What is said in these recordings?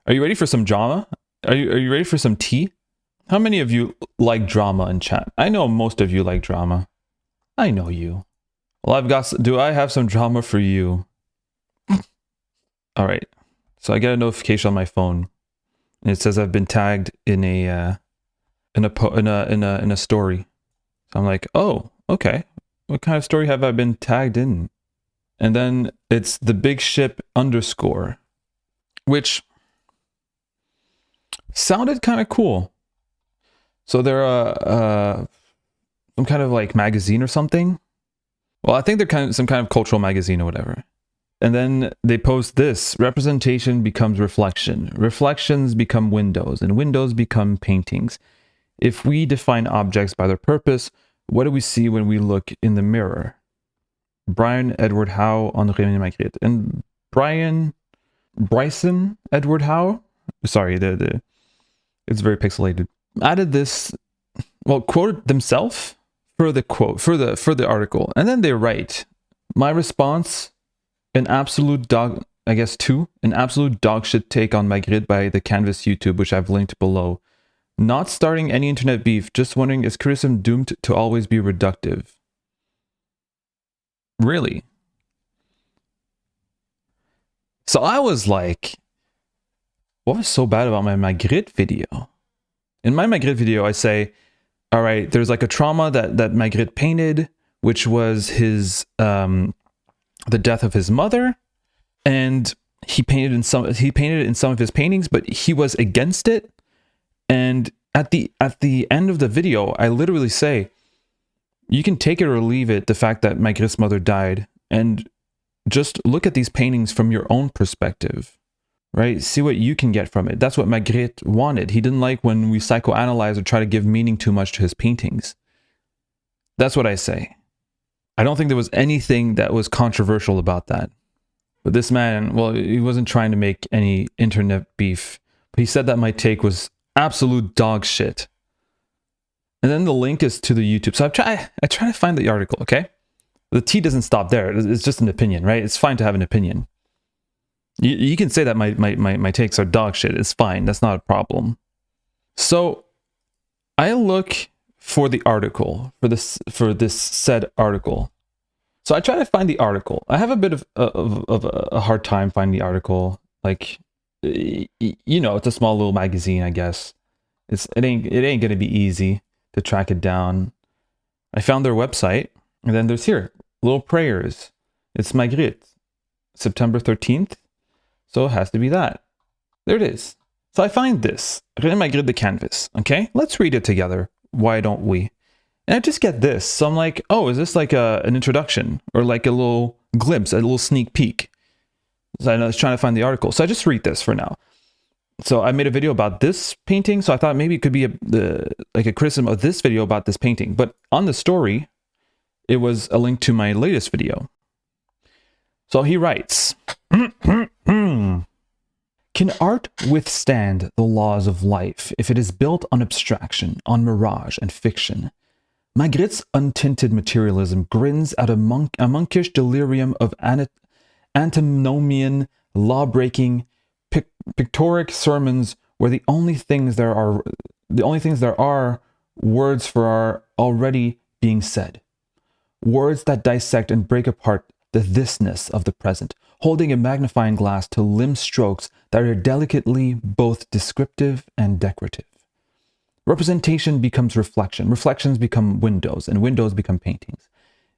Are you ready for some drama? Are you ready for some tea? How many of you like drama in chat? I know most of you like drama. I know you. Well, do I have some drama for you? All right. So I get a notification on my phone, and it says I've been tagged in a story. So I'm like, oh, okay. What kind of story have I been tagged in? And then it's the big ship underscore, which sounded kind of cool. So they're some kind of like magazine or something. Well, I think they're some kind of cultural magazine or whatever. And then they post this: representation becomes reflection. Reflections become windows, and windows become paintings. If we define objects by their purpose, what do we see when we look in the mirror? Brian Edward Howe on René Magritte. And Bryson Edward Howe, sorry, it's very pixelated, added this, well, quoted themselves for the quote, for the article. And then they write, my response, an absolute dog shit take on Magritte by the Canvas YouTube, which I've linked below. Not starting any internet beef, just wondering, is criticism doomed to always be reductive? Really? So I was like, what was so bad about my Magritte video? In my Magritte video, I say, all right, there's like a trauma that Magritte painted, which was his the death of his mother, and he painted it in some of his paintings, but he was against it. And at the end of the video, I literally say, you can take it or leave it, the fact that Magritte's mother died, and just look at these paintings from your own perspective, right? See what you can get from it. That's what Magritte wanted. He didn't like when we psychoanalyze or try to give meaning too much to his paintings. That's what I say. I don't think there was anything that was controversial about that. But this man, well, he wasn't trying to make any internet beef. But he said that my take was absolute dog shit. And then the link is to the YouTube. So I try to find the article, okay? The tea doesn't stop there. It's just an opinion, right? It's fine to have an opinion. You can say that my takes are dog shit. It's fine. That's not a problem. So I look for the article, for this said article. So I try to find the article. I have a bit of a hard time finding the article. Like, you know, it's a small little magazine, I guess. It ain't gonna be easy to track it down. I found their website, and then there's here, little prayers. It's Magritte, September 13th. So it has to be that. There it is. So I find this, René Magritte, the canvas. Okay, let's read it together. Why don't we? And I just get this. So I'm like, oh, is this like an introduction or like a little glimpse, a little sneak peek? So I was trying to find the article. So I just read this for now. So I made a video about this painting. So I thought maybe it could be like a criticism of this video about this painting. But on the story, it was a link to my latest video. So he writes, can art withstand the laws of life if it is built on abstraction, on mirage and fiction? Magritte's untinted materialism grins at a monkish delirium of antinomian, law-breaking, pictoric sermons where the only things there are words for are already being said. Words that dissect and break apart the thisness of the present, holding a magnifying glass to limb strokes that are delicately both descriptive and decorative. Representation becomes reflection, reflections become windows, and windows become paintings.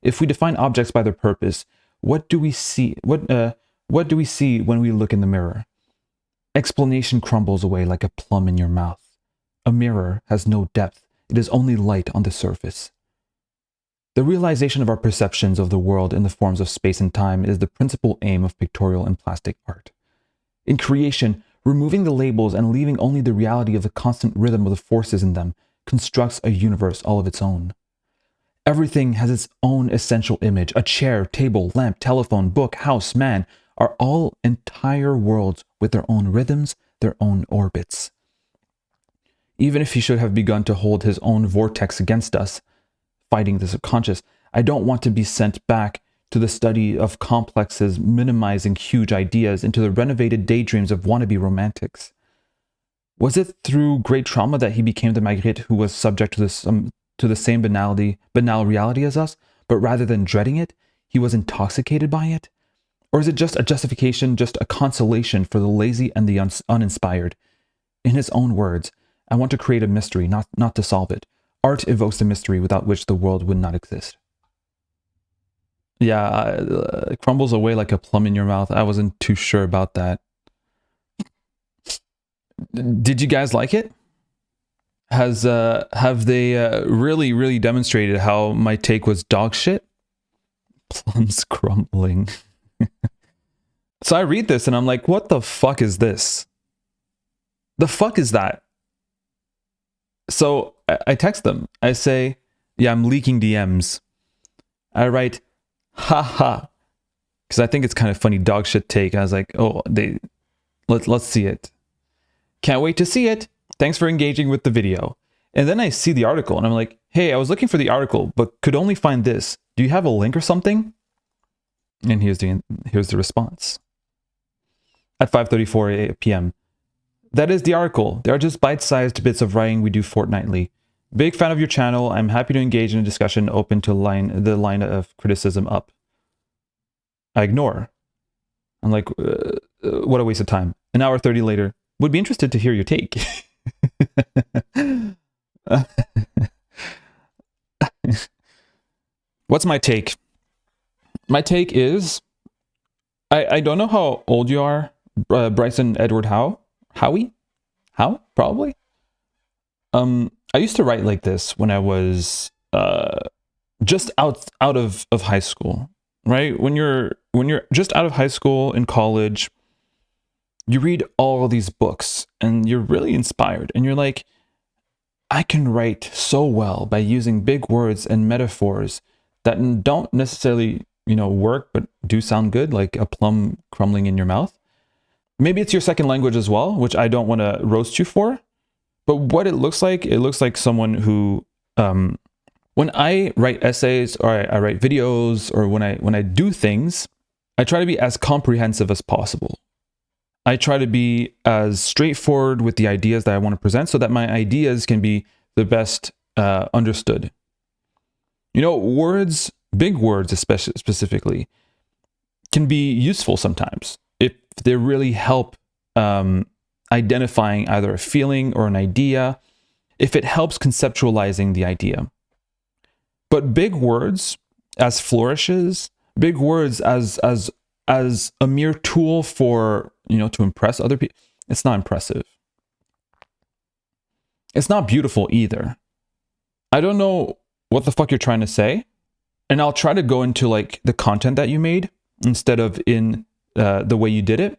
If we define objects by their purpose, what do we see? What do we see when we look in the mirror? Explanation crumbles away like a plum in your mouth. A mirror has no depth, it is only light on the surface. The realization of our perceptions of the world in the forms of space and time is the principal aim of pictorial and plastic art. In creation, removing the labels and leaving only the reality of the constant rhythm of the forces in them constructs a universe all of its own. Everything has its own essential image. A chair, table, lamp, telephone, book, house, man are all entire worlds with their own rhythms, their own orbits. Even if he should have begun to hold his own vortex against us, fighting the subconscious, I don't want to be sent back to the study of complexes minimizing huge ideas into the renovated daydreams of wannabe romantics. Was it through great trauma that he became the Magritte who was subject to the same banal reality as us, but rather than dreading it, he was intoxicated by it? Or is it just a justification, just a consolation for the lazy and the uninspired? In his own words, I want to create a mystery, not to solve it. Art evokes a mystery without which the world would not exist. Yeah, it crumbles away like a plum in your mouth. I wasn't too sure about that. Did you guys like it? Have they really demonstrated how my take was dog shit? Plums crumbling. So I read this and I'm like, what the fuck is this? The fuck is that? So I text them. I say, yeah, I'm leaking DMs. I write, haha, because I think it's kind of funny dog shit take. I was like, oh, let's see it. Can't wait to see it. Thanks for engaging with the video. And then I see the article and I'm like, hey, I was looking for the article, but could only find this. Do you have a link or something? And here's the response. At 5:34 p.m. That is the article. They are just bite-sized bits of writing we do fortnightly. Big fan of your channel. I'm happy to engage in a discussion open to the line of criticism up. I ignore. I'm like, what a waste of time. An hour 30 later. Would be interested to hear your take. What's my take? My take is, I don't know how old you are, Bryson Edward Howie? How? Probably? I used to write like this when I was just out of high school, right? When you're just out of high school, in college, you read all of these books and you're really inspired and you're like, I can write so well by using big words and metaphors that don't necessarily, work, but do sound good, like a plum crumbling in your mouth. Maybe it's your second language as well, which I don't want to roast you for. But what it looks like someone who, when I write essays or I write videos or when I do things, I try to be as comprehensive as possible. I try to be as straightforward with the ideas that I want to present so that my ideas can be the best understood. Words, big words especially specifically, can be useful sometimes if they really help identifying either a feeling or an idea, if it helps conceptualizing the idea. But big words as flourishes, big words as a mere tool for, to impress other people, it's not impressive. It's not beautiful either. I don't know what the fuck you're trying to say, and I'll try to go into like the content that you made instead of in the way you did it.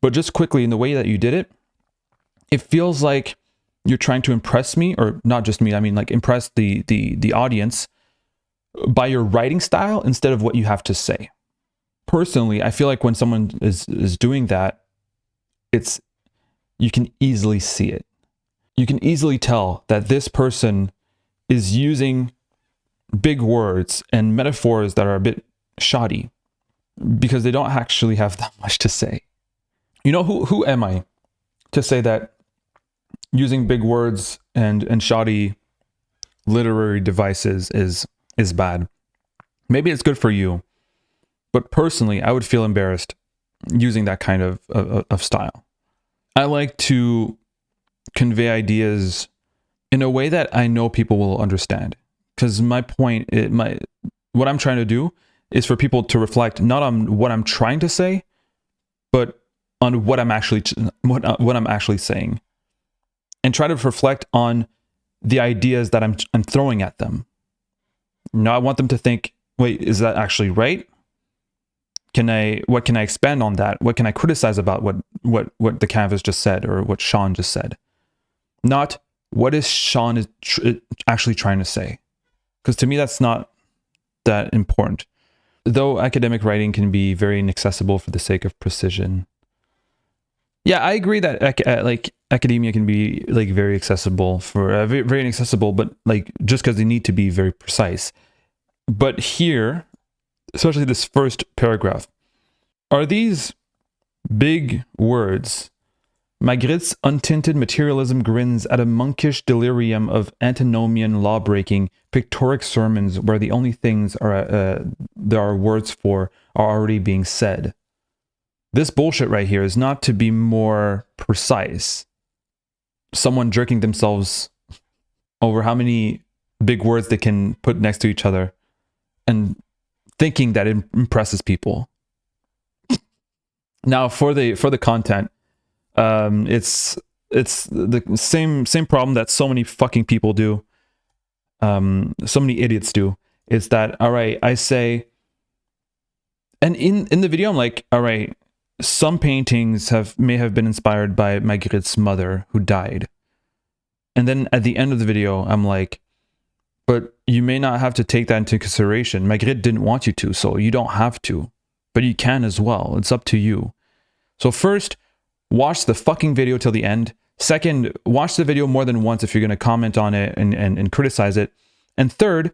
But just quickly, in the way that you did it, it feels like you're trying to impress me, or not just me, I mean like impress the audience by your writing style instead of what you have to say. Personally, I feel like when someone is doing that, you can easily see it. You can easily tell that this person is using big words and metaphors that are a bit shoddy because they don't actually have that much to say. Who am I to say that using big words and shoddy literary devices is bad? Maybe it's good for you, but personally, I would feel embarrassed using that kind of style. I like to convey ideas in a way that I know people will understand. Because my point, what I'm trying to do is for people to reflect not on what I'm trying to say, but on what I'm actually saying, and try to reflect on the ideas that I'm throwing at them. Now I want them to think, wait, is that actually right? What can I expand on that? What can I criticize about what the canvas just said or what Sean just said? Not what is Sean actually trying to say? Because to me, that's not that important. Though academic writing can be very inaccessible for the sake of precision. Yeah, I agree that academia can be like very accessible for very inaccessible, but like just because they need to be very precise. But here, especially this first paragraph, are these big words Magritte's untinted materialism grins at a monkish delirium of antinomian law-breaking, pictoric sermons where the only things there are words for are already being said. This bullshit right here is not to be more precise. Someone jerking themselves over how many big words they can put next to each other and thinking that it impresses people. Now, for the content, it's the same problem that so many fucking people do, so many idiots do. Is that, all right, I say, and in the video I'm like, all right, some paintings may have been inspired by Magritte's mother who died, and then at the end of the video I'm like, but you may not have to take that into consideration. Magritte didn't want you to, so you don't have to, but you can as well. It's up to you. So first, watch the fucking video till the end. Second, watch the video more than once if you're going to comment on it and criticize it. And third,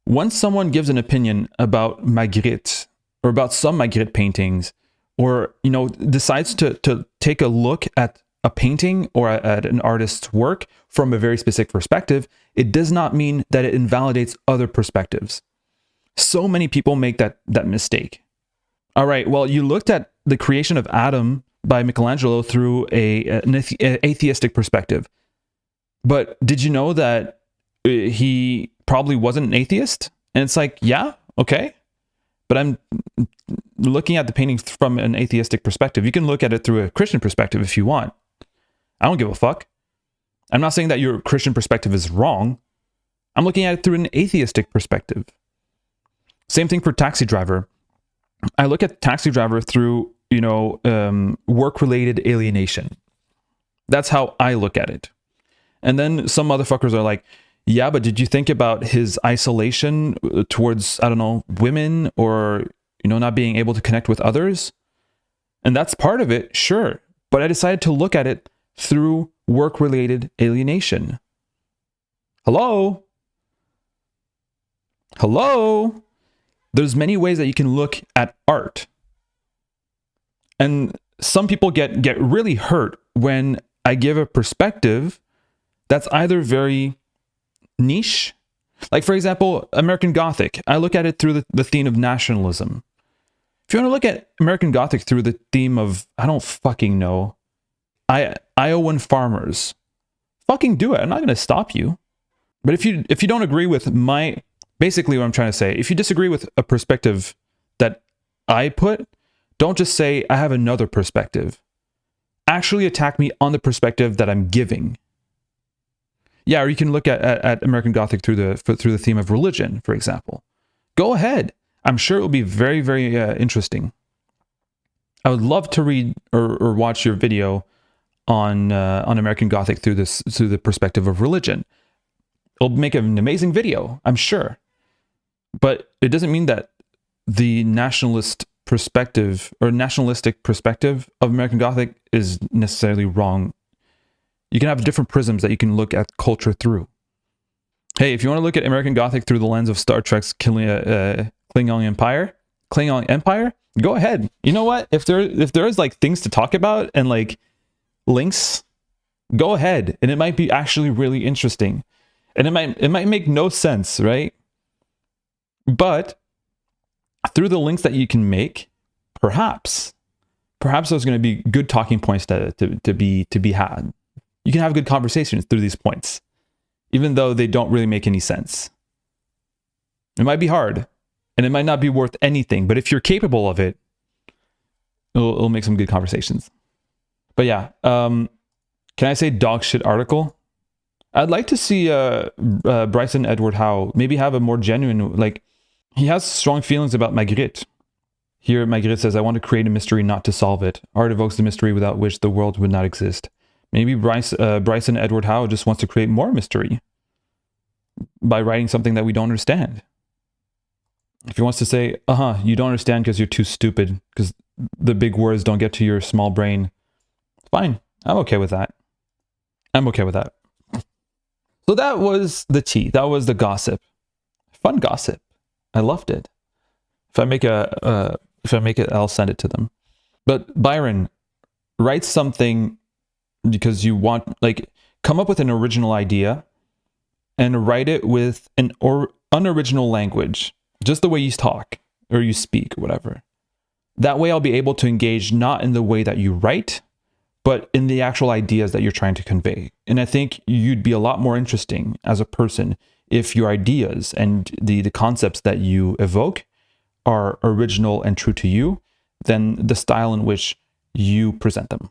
once someone gives an opinion about Magritte or about some Magritte paintings, or, you know, decides to take a look at a painting or at an artist's work from a very specific perspective, it does not mean that it invalidates other perspectives. So many people make that mistake. All right, well, you looked at the creation of Adam by Michelangelo through an atheistic perspective. But did you know that he probably wasn't an atheist? And it's like, yeah, okay. But I'm looking at the painting from an atheistic perspective. You can look at it through a Christian perspective if you want. I don't give a fuck. I'm not saying that your Christian perspective is wrong. I'm looking at it through an atheistic perspective. Same thing for Taxi Driver. I look at Taxi Driver through, you know, work-related alienation. That's how I look at it. And then some motherfuckers are like, yeah, but did you think about his isolation towards, I don't know, women, or, you know, not being able to connect with others? And that's part of it, sure. But I decided to look at it through work-related alienation. Hello? Hello? There's many ways that you can look at art. And some people get really hurt when I give a perspective that's either very niche. Like, for example, American Gothic. I look at it through the theme of nationalism. If you want to look at American Gothic through the theme of, I don't fucking know, Iowan farmers, fucking do it. I'm not going to stop you. But if you don't agree with basically what I'm trying to say, if you disagree with a perspective that I put, don't just say, I have another perspective. Actually attack me on the perspective that I'm giving. Yeah, or you can look at American Gothic through the theme of religion, for example. Go ahead. I'm sure it will be very, very interesting. I would love to read or watch your video on American Gothic through the perspective of religion. It'll make an amazing video, I'm sure. But it doesn't mean that the nationalistic perspective of American Gothic is necessarily wrong. You can have different prisms that you can look at culture through. Hey, if you want to look at American Gothic through the lens of Star Trek's Klingon Empire, go ahead. You know what? If there is like things to talk about and like links, go ahead. And it might be actually really interesting. And it might make no sense, right? But through the links that you can make, perhaps there's going to be good talking points to be had. You can have good conversations through these points, even though they don't really make any sense. It might be hard, and it might not be worth anything, but if you're capable of it, it'll make some good conversations. But yeah, can I say dog shit article? I'd like to see Bryson Edward Howe maybe have a more genuine, like, he has strong feelings about Magritte. Here, Magritte says, I want to create a mystery, not to solve it. Art evokes the mystery without which the world would not exist. Maybe Bryson Edward Howe just wants to create more mystery by writing something that we don't understand. If he wants to say, you don't understand because you're too stupid, because the big words don't get to your small brain, fine. I'm okay with that. So that was the tea. That was the gossip. Fun gossip. I loved it. If I make it, I'll send it to them. But Byron, write something because you want, like, come up with an original idea and write it with an unoriginal language, just the way you talk or you speak or whatever. That way I'll be able to engage not in the way that you write, but in the actual ideas that you're trying to convey. And I think you'd be a lot more interesting as a person if your ideas and the concepts that you evoke are original and true to you than the style in which you present them.